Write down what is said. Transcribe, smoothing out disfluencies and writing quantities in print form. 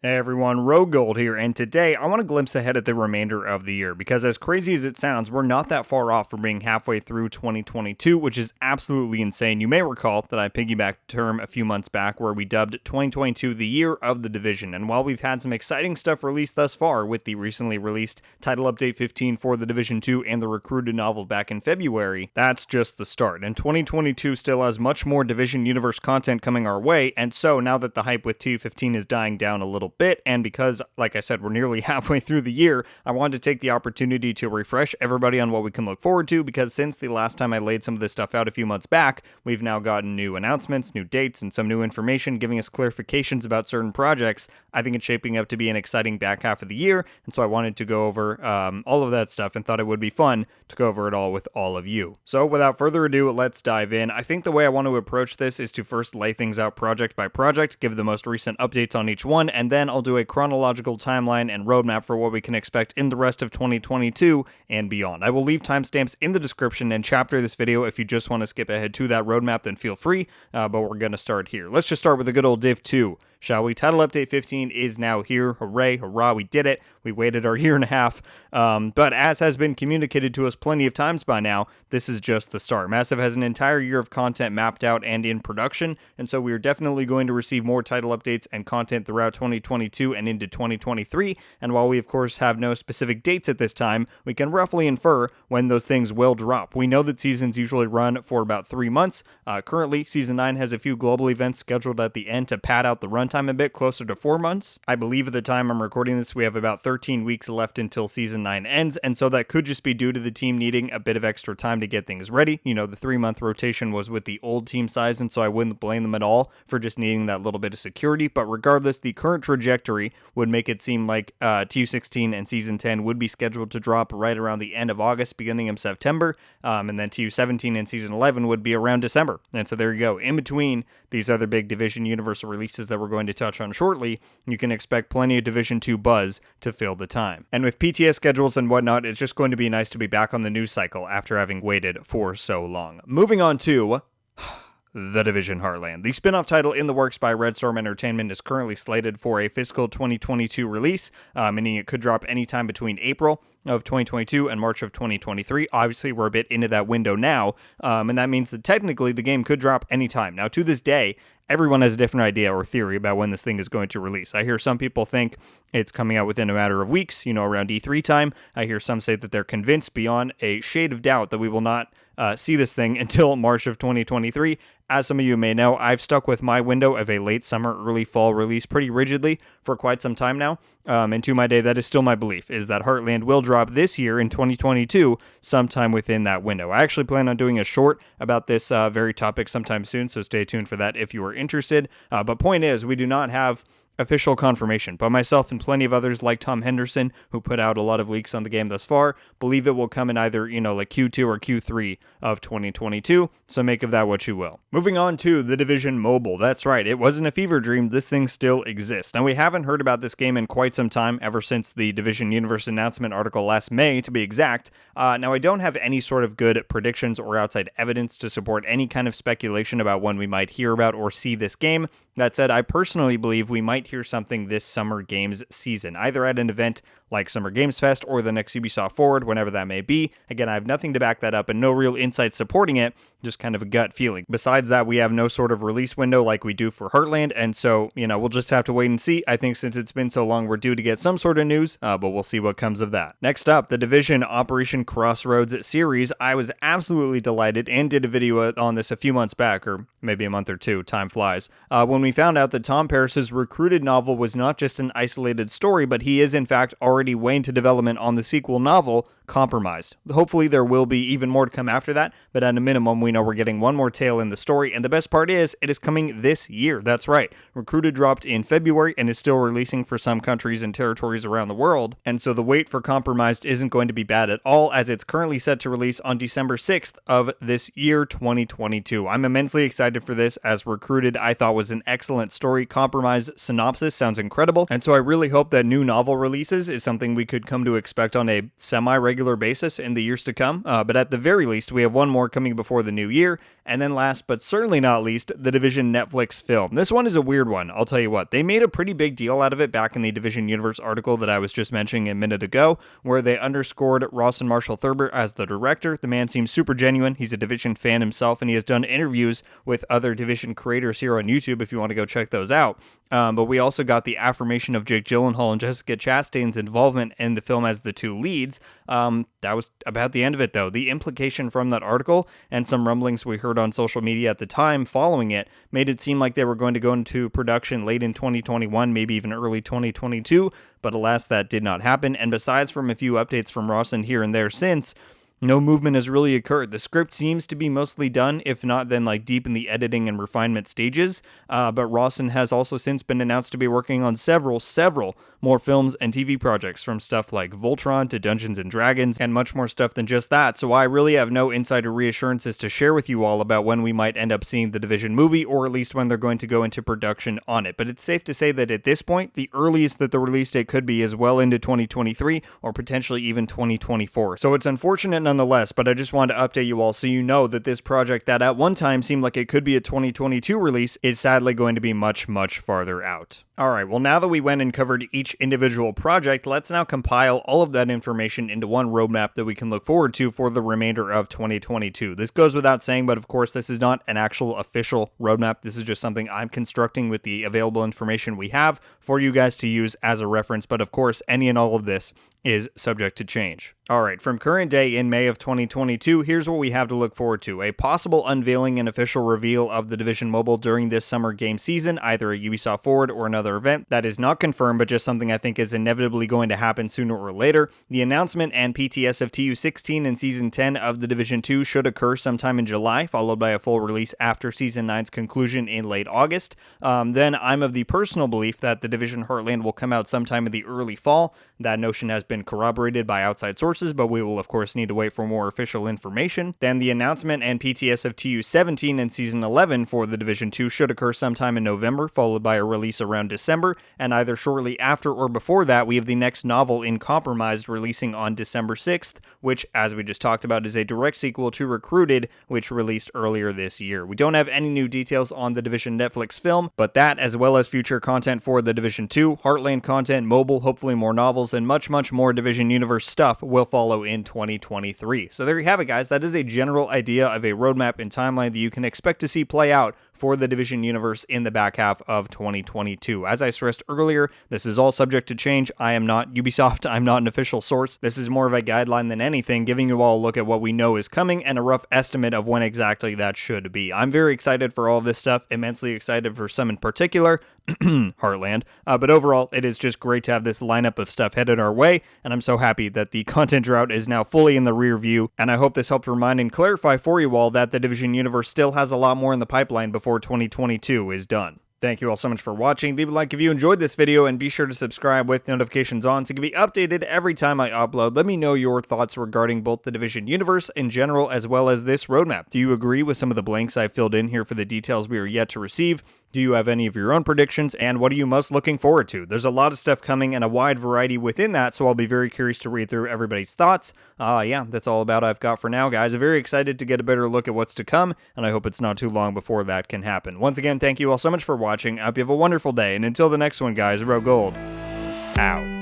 Hey everyone, RogueGold here, and today I want to glimpse ahead at the remainder of the year, because as crazy as it sounds, we're not that far off from being halfway through 2022, which is absolutely insane. You may recall that I piggybacked a term a few months back where we dubbed 2022 the year of the division, and while we've had some exciting stuff released thus far with the recently released Title Update 15 for the Division 2 and the Recruited novel back in February, that's just the start, and 2022 still has much more Division Universe content coming our way, and so now that the hype with TU15 is dying down a little bit, and because, like I said, we're nearly halfway through the year, I wanted to take the opportunity to refresh everybody on what we can look forward to, because since the last time I laid some of this stuff out a few months back, we've now gotten new announcements, new dates, and some new information giving us clarifications about certain projects. I think it's shaping up to be an exciting back half of the year, and so I wanted to go over all of that stuff and thought it would be fun to go over it all with all of you. So without further ado, let's dive in. I think the way I want to approach this is to first lay things out project by project, give the most recent updates on each one, and then I'll do a chronological timeline and roadmap for what we can expect in the rest of 2022 and beyond. I will leave timestamps in the description and chapter of this video. If you just want to skip ahead to that roadmap, then feel free, but we're going to start here. Let's just start with the good old Div 2. Shall we? Title Update 15 is now here. Hooray, hurrah, we did it. We waited our year and a half. But as has been communicated to us plenty of times by now, this is just the start. Massive has an entire year of content mapped out and in production, and so we are definitely going to receive more title updates and content throughout 2022 and into 2023. And while we, of course, have no specific dates at this time, we can roughly infer when those things will drop. We know that seasons usually run for about 3 months. Currently, Season 9 has a few global events scheduled at the end to pad out the runtime a bit, closer to 4 months. I believe at the time I'm recording this, we have about 13 weeks left until Season 9 ends, and so that could just be due to the team needing a bit of extra time to get things ready. You know, the 3-month rotation was with the old team size, and so I wouldn't blame them at all for just needing that little bit of security, but regardless, the current trajectory would make it seem like TU16 and Season 10 would be scheduled to drop right around the end of August, beginning of September, and then TU17 and Season 11 would be around December. And so there you go. In between these other big Division Universal releases that we're going to touch on shortly, you can expect plenty of Division 2 buzz to fill the time. And with PTS schedules and whatnot, it's just going to be nice to be back on the news cycle after having waited for so long. Moving on to The Division Heartland. The spin-off title in the works by Red Storm Entertainment is currently slated for a fiscal 2022 release, meaning it could drop anytime between April of 2022 and March of 2023. Obviously, we're a bit into that window now, and that means that technically the game could drop anytime. Now, to this day, everyone has a different idea or theory about when this thing is going to release. I hear some people think it's coming out within a matter of weeks, around E3 time. I hear some say that they're convinced beyond a shade of doubt that we will not see this thing until March of 2023. As some of you may know, I've stuck with my window of a late summer, early fall release pretty rigidly for quite some time now. And to my day, that is still my belief, is that Heartland will drop this year in 2022, sometime within that window. I actually plan on doing a short about this very topic sometime soon, so stay tuned for that if you are interested. But point is, we do not have official confirmation, but myself and plenty of others like Tom Henderson, who put out a lot of leaks on the game thus far, believe it will come in either, like Q2 or Q3 of 2022, so make of that what you will. Moving on to The Division Mobile. That's right, it wasn't a fever dream, this thing still exists. Now, we haven't heard about this game in quite some time, ever since the Division Universe announcement article last May, to be exact. Now, I don't have any sort of good predictions or outside evidence to support any kind of speculation about when we might hear about or see this game. That said, I personally believe we might hear something this Summer Games season, either at an event like Summer Games Fest or the next Ubisoft Forward, whenever that may be. Again, I have nothing to back that up and no real insight supporting it, just kind of a gut feeling. Besides that, we have no sort of release window like we do for Heartland, and so, we'll just have to wait and see. I think since it's been so long, we're due to get some sort of news, but we'll see what comes of that. Next up, the Division Operation Crossroads series. I was absolutely delighted and did a video on this a few months back, or maybe a month or two, time flies, when we found out that Tom Paris's Recruited novel was not just an isolated story, but he is in fact already way into development on the sequel novel, Compromised. Hopefully there will be even more to come after that, but at a minimum, we know we're getting one more tale in the story, and the best part is, it is coming this year. That's right. Recruited dropped in February and is still releasing for some countries and territories around the world, and so the wait for Compromised isn't going to be bad at all, as it's currently set to release on December 6th of this year, 2022. I'm immensely excited for this, as Recruited I thought was an excellent story. Compromised synopsis sounds incredible, and so I really hope that new novel releases is something we could come to expect on a semi-regular regular basis in the years to come, but at the very least, we have one more coming before the new year. And then last but certainly not least, the Division Netflix film. This one is a weird one, I'll tell you what. They made a pretty big deal out of it back in the Division Universe article that I was just mentioning a minute ago, where they underscored Rawson Marshall Thurber as the director. The man seems super genuine. He's a Division fan himself, and he has done interviews with other Division creators here on YouTube if you want to go check those out. But we also got the affirmation of Jake Gyllenhaal and Jessica Chastain's involvement in the film as the two leads. That was about the end of it, though. The implication from that article and some rumblings we heard on social media at the time following it made it seem like they were going to go into production late in 2021, maybe even early 2022, but alas, that did not happen. And besides from a few updates from Rawson here and there since, no movement has really occurred. The script seems to be mostly done, if not then like deep in the editing and refinement stages, but Rawson has also since been announced to be working on several more films and TV projects, from stuff like Voltron to Dungeons & Dragons, and much more stuff than just that, so I really have no insider reassurances to share with you all about when we might end up seeing the Division movie, or at least when they're going to go into production on it. But it's safe to say that at this point, the earliest that the release date could be is well into 2023, or potentially even 2024. So it's unfortunate nonetheless, but I just wanted to update you all so you know that this project that at one time seemed like it could be a 2022 release is sadly going to be much farther out. Alright, well now that we went and covered each individual project, let's now compile all of that information into one roadmap that we can look forward to for the remainder of 2022. This goes without saying, but of course this is not an actual official roadmap. This is just something I'm constructing with the available information we have for you guys to use as a reference, but of course any and all of this is subject to change. Alright, from current day in May of 2022, here's what we have to look forward to. A possible unveiling and official reveal of the Division Mobile during this summer game season, either at Ubisoft Forward or another event. That is not confirmed, but just something I think is inevitably going to happen sooner or later. The announcement and PTS of TU16 and Season 10 of The Division 2 should occur sometime in July, followed by a full release after Season 9's conclusion in late August. Then I'm of the personal belief that The Division Heartland will come out sometime in the early fall. That notion has been corroborated by outside sources, but we will of course need to wait for more official information. Then the announcement and PTS of TU17 and Season 11 for The Division 2 should occur sometime in November, followed by a release around December, and either shortly after or before that, we have the next novel in Compromised releasing on December 6th, which, as we just talked about, is a direct sequel to Recruited, which released earlier this year. We don't have any new details on the Division Netflix film, but that, as well as future content for The Division 2, Heartland content, mobile, hopefully more novels, and much more Division Universe stuff will follow in 2023. So there you have it, guys. That is a general idea of a roadmap and timeline that you can expect to see play out for the Division Universe in the back half of 2022. As I stressed earlier, this is all subject to change. I am not Ubisoft. I'm not an official source. This is more of a guideline than anything, giving you all a look at what we know is coming and a rough estimate of when exactly that should be. I'm very excited for all of this stuff, immensely excited for some in particular, Heartland, but overall, it is just great to have this lineup of stuff headed our way, and I'm so happy that the content drought is now fully in the rear view, and I hope this helped remind and clarify for you all that the Division Universe still has a lot more in the pipeline before 2022 is done. Thank you all so much for watching. Leave a like if you enjoyed this video, and be sure to subscribe with notifications on to be updated every time I upload. Let me know your thoughts regarding both the Division Universe in general as well as this roadmap. Do you agree with some of the blanks I filled in here for the details we are yet to receive? Do you have any of your own predictions, and what are you most looking forward to? There's a lot of stuff coming and a wide variety within that, so I'll be very curious to read through everybody's thoughts. Yeah, that's all about I've got for now, guys. I'm very excited to get a better look at what's to come, and I hope it's not too long before that can happen. Once again, thank you all so much for watching. I hope you have a wonderful day, and until the next one, guys, RogueGold out.